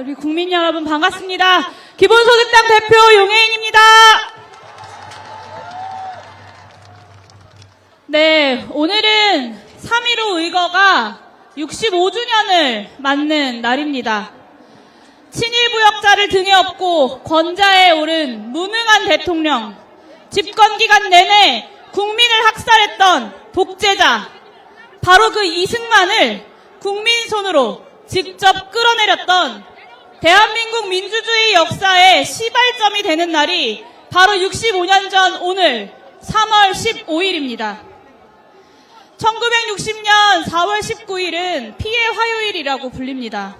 우리 국민 여러분 반갑습니다. 기본소득당 대표 용혜인입니다. 네, 오늘은 3.15 의거가 65주년을 맞는 날입니다. 친일부역자를 등에 업고 권좌에 오른 무능한 대통령, 집권기간 내내 국민을 학살했던 독재자, 바로 그 이승만을 국민 손으로 직접 끌어내렸던 대한민국 민주주의 역사의 시발점이 되는 날이 바로 65년 전 오늘 3월 15일입니다. 1960년 4월 19일은 피해 화요일이라고 불립니다.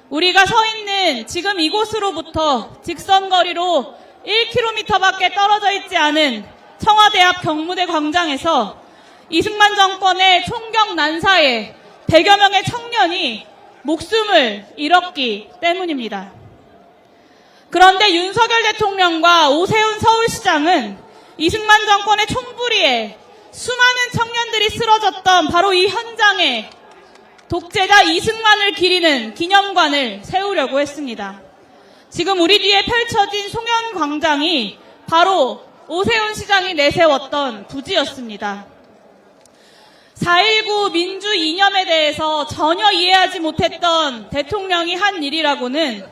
우리가 서 있는 지금 이곳으로부터 직선거리로 1km밖에 떨어져 있지 않은 청와대 앞 경무대 광장에서 이승만 정권의 총격 난사에 100여 명의 청년이 목숨을 잃었기 때문입니다. 그런데 윤석열 대통령과 오세훈 서울시장은 이승만 정권의 총부리에 수많은 청년들이 쓰러졌던 바로 이 현장에 독재자 이승만을 기리는 기념관을 세우려고 했습니다. 지금 우리 뒤에 펼쳐진 송현광장이 바로 오세훈 시장이 내세웠던 부지였습니다. 4.19 민주 이념에 대해서 전혀 이해하지 못했던 대통령이 한 일이라고는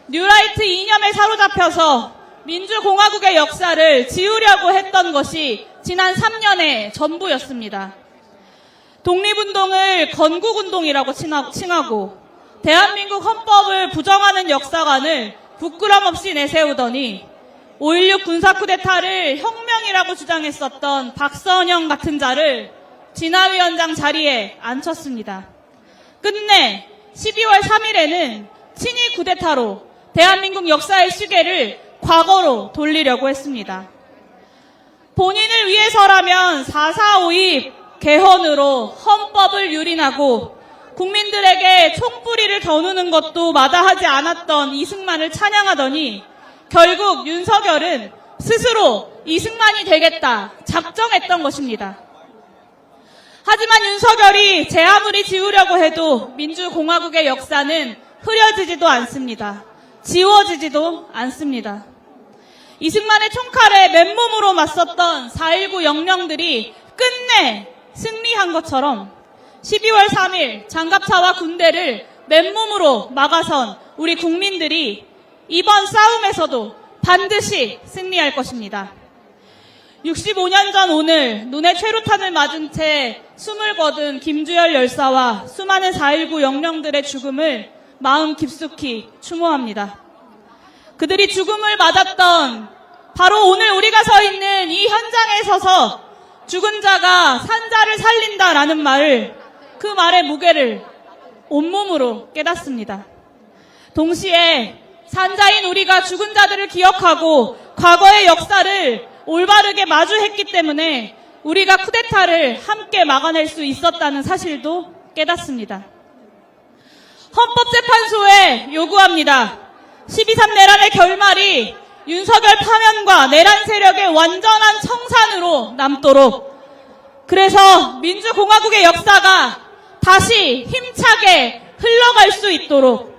뉴라이트 이념에 사로잡혀서 민주공화국의 역사를 지우려고 했던 것이 지난 3년의 전부였습니다. 독립운동을 건국운동이라고 칭하고 대한민국 헌법을 부정하는 역사관을 부끄럼 없이 내세우더니 5.16 군사쿠데타를 혁명이라고 주장했었던 박선영 같은 자를 진화위원장 자리에 앉혔습니다. 끝내 12월 3일에는 친일 쿠데타로 대한민국 역사의 시계를 과거로 돌리려고 했습니다. 본인을 위해서라면 4.4.5.2 개헌으로 헌법을 유린하고 국민들에게 총뿌리를 겨누는 것도 마다하지 않았던 이승만을 찬양하더니 결국 윤석열은 스스로 이승만이 되겠다 작정했던 것입니다. 하지만 윤석열이 제 아무리 지우려고 해도 민주공화국의 역사는 흐려지지도 않습니다. 지워지지도 않습니다. 이승만의 총칼에 맨몸으로 맞섰던 4.19 영령들이 끝내 승리한 것처럼 12월 3일 장갑차와 군대를 맨몸으로 막아선 우리 국민들이 이번 싸움에서도 반드시 승리할 것입니다. 65년 전 오늘 눈에 최루탄을 맞은 채 숨을 거둔 김주열 열사와 수많은 4.19 영령들의 죽음을 마음 깊숙이 추모합니다. 그들이 죽음을 맞았던 바로 오늘 우리가 서 있는 이 현장에 서서 죽은 자가 산자를 살린다라는 말을, 그 말의 무게를 온몸으로 깨닫습니다. 동시에 산자인 우리가 죽은 자들을 기억하고 과거의 역사를 올바르게 마주했기 때문에 우리가 쿠데타를 함께 막아낼 수 있었다는 사실도 깨닫습니다. 헌법재판소에 요구합니다. 12.3 내란의 결말이 윤석열 파면과 내란 세력의 완전한 청산으로 남도록, 그래서 민주공화국의 역사가 다시 힘차게 흘러갈 수 있도록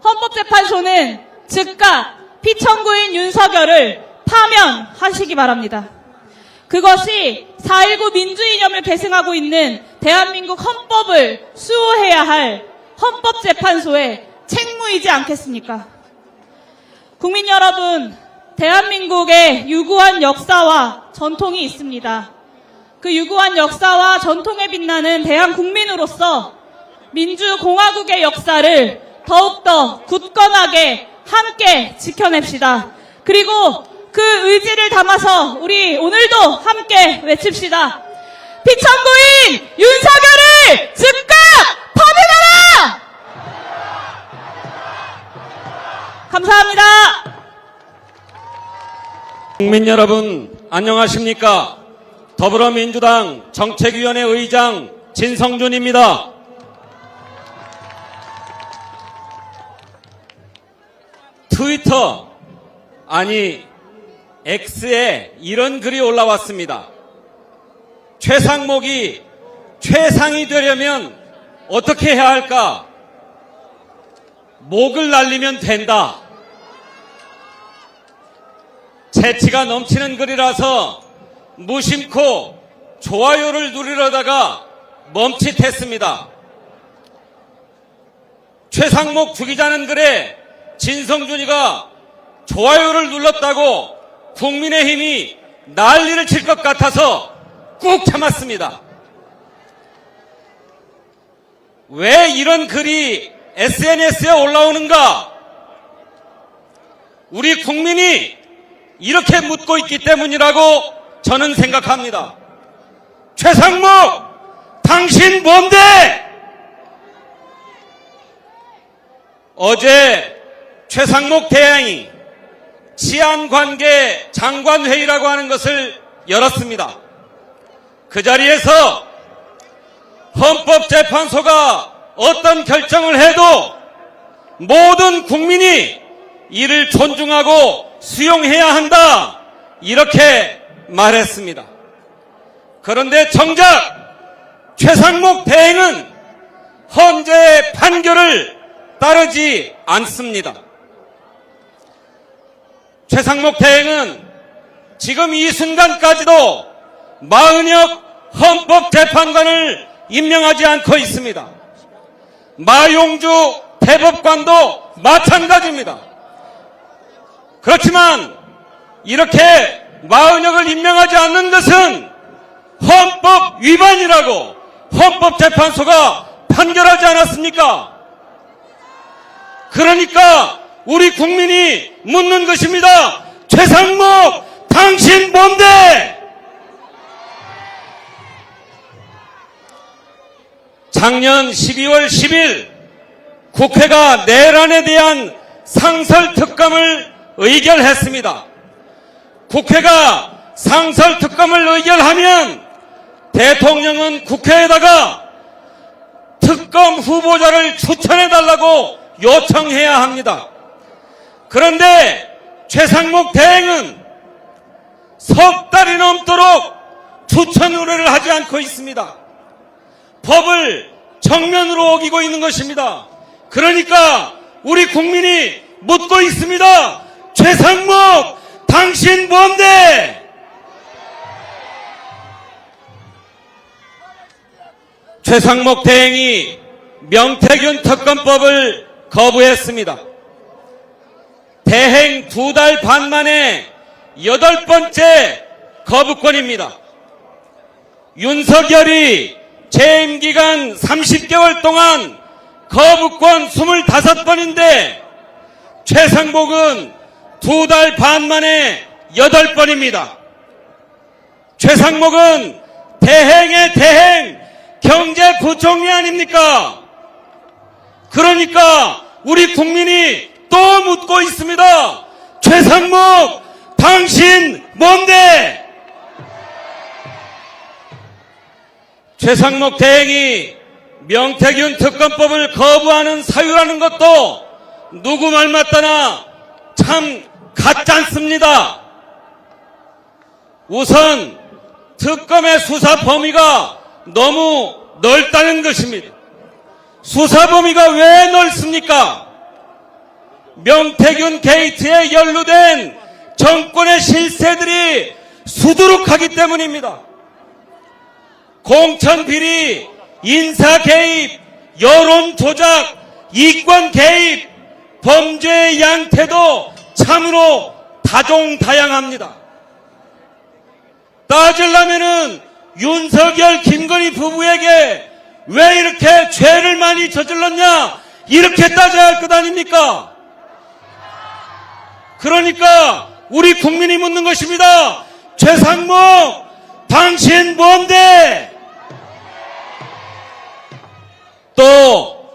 헌법재판소는 즉각 피청구인 윤석열을 파면하시기 바랍니다. 그것이 4.19 민주이념을 계승하고 있는 대한민국 헌법을 수호해야 할 헌법재판소의 책무이지 않겠습니까? 국민 여러분, 대한민국의 유구한 역사와 전통이 있습니다. 그 유구한 역사와 전통에 빛나는 대한국민으로서 민주공화국의 역사를 더욱더 굳건하게 함께 지켜냅시다. 그리고 그 의지를 담아서 우리 오늘도 함께 외칩시다. 피청구인 윤석열을 즉각 파면하라! 감사합니다. 국민 여러분 안녕하십니까? 더불어민주당 정책위원회 의장 진성준입니다. 트위터, 아니 X에 이런 글이 올라왔습니다. 최상목이 최상이 되려면 어떻게 해야 할까? 목을 날리면 된다. 재치가 넘치는 글이라서 무심코 좋아요를 누리려다가 멈칫했습니다. 최상목 죽이자는 글에 진성준이가 좋아요를 눌렀다고 국민의힘이 난리를 칠 것 같아서 꾹 참았습니다. 왜 이런 글이 SNS에 올라오는가? 우리 국민이 이렇게 묻고 있기 때문이라고 저는 생각합니다. 최상목, 당신 뭔데? 어제 최상목 대행이 치안관계 장관회의라고 하는 것을 열었습니다. 그 자리에서 헌법재판소가 어떤 결정을 해도 모든 국민이 이를 존중하고 수용해야 한다, 이렇게 말했습니다. 그런데 정작 최상목 대행은 헌재의 판결을 따르지 않습니다. 최상목 대행은 지금 이 순간까지도 마은혁 헌법재판관을 임명하지 않고 있습니다. 마용주 대법관도 마찬가지입니다. 그렇지만 이렇게 마은혁을 임명하지 않는 것은 헌법 위반이라고 헌법재판소가 판결하지 않았습니까? 그러니까 우리 국민이 묻는 것입니다. 최상목, 당신 뭔데? 작년 12월 10일 국회가 내란에 대한 상설특검을 의결했습니다. 국회가 상설특검을 의결하면 대통령은 국회에다가 특검 후보자를 추천해달라고 요청해야 합니다. 그런데 최상목 대행은 석 달이 넘도록 추천 의뢰를 하지 않고 있습니다. 법을 정면으로 어기고 있는 것입니다. 그러니까 우리 국민이 묻고 있습니다. 최상목, 당신 뭔데? 최상목 대행이 명태균 특검법을 거부했습니다. 대행 2달 반 만에 8번째 거부권입니다. 윤석열이 재임 기간 30개월 동안 거부권 25번인데 최상목은 2달 반 만에 8번입니다. 최상목은 대행의 대행 경제부총리 아닙니까? 그러니까 우리 국민이 또 묻고 있습니다. 최상목, 당신 뭔데? 최상목 대행이 명태균 특검법을 거부하는 사유라는 것도 누구 말 맞다나 참 가짜않습니다. 우선 특검의 수사 범위가 너무 넓다는 것입니다. 수사 범위가 왜 넓습니까? 명태균 게이트에 연루된 정권의 실세들이 수두룩하기 때문입니다. 공천 비리, 인사 개입, 여론 조작, 이권 개입, 범죄의 양태도 참으로 다종다양합니다. 따지려면은 윤석열, 김건희 부부에게 왜 이렇게 죄를 많이 저질렀냐, 이렇게 따져야 할 것 아닙니까? 그러니까 우리 국민이 묻는 것입니다. 최상목, 당신 뭔데? 또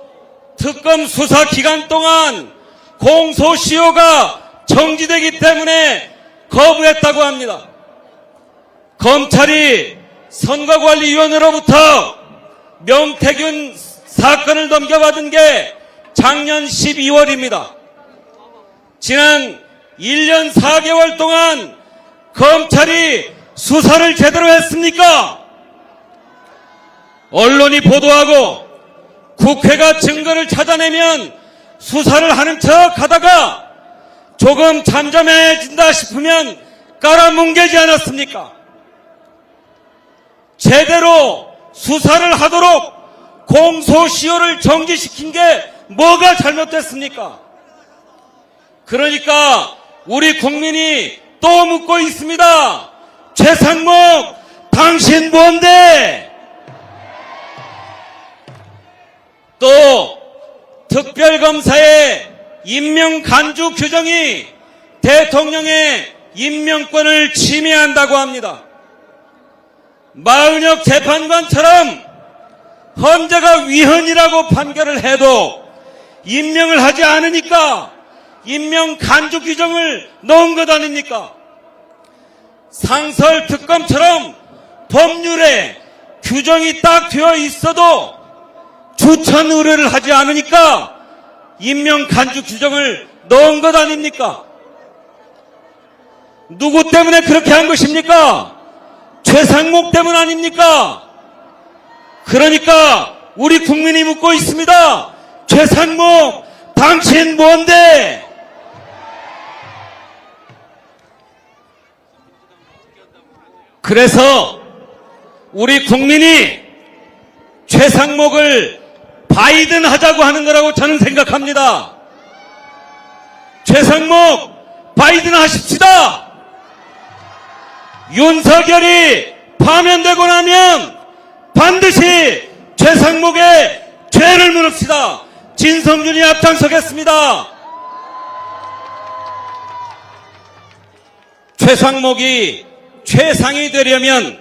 특검 수사 기간 동안 공소시효가 정지되기 때문에 거부했다고 합니다. 검찰이 선거관리위원회로부터 명태균 사건을 넘겨받은 게 작년 12월입니다. 지난 1년 4개월 동안 검찰이 수사를 제대로 했습니까? 언론이 보도하고 국회가 증거를 찾아내면 수사를 하는 척 하다가 조금 잠잠해진다 싶으면 깔아뭉개지 않았습니까? 제대로 수사를 하도록 공소시효를 정지시킨 게 뭐가 잘못됐습니까? 그러니까 우리 국민이 또 묻고 있습니다. 최상목, 당신 뭔데? 또 특별검사의 임명 간주 규정이 대통령의 임명권을 침해한다고 합니다. 마은혁 재판관처럼 헌재가 위헌이라고 판결을 해도 임명을 하지 않으니까 임명 간주 규정을 넣은 것 아닙니까? 상설특검처럼 법률에 규정이 딱 되어 있어도 추천 의뢰를 하지 않으니까 임명 간주 규정을 넣은 것 아닙니까? 누구 때문에 그렇게 한 것입니까? 최상목 때문 아닙니까? 그러니까 우리 국민이 묻고 있습니다. 최상목, 당신 뭔데? 그래서 우리 국민이 최상목을 바이든 하자고 하는 거라고 저는 생각합니다. 최상목 바이든 하십시다. 윤석열이 파면되고 나면 반드시 최상목의 죄를 물읍시다. 진성준이 앞장서겠습니다. 최상목이 최상이 되려면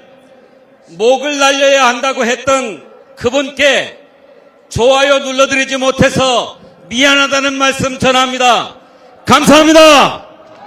목을 날려야 한다고 했던 그분께 좋아요 눌러드리지 못해서 미안하다는 말씀 전합니다. 감사합니다.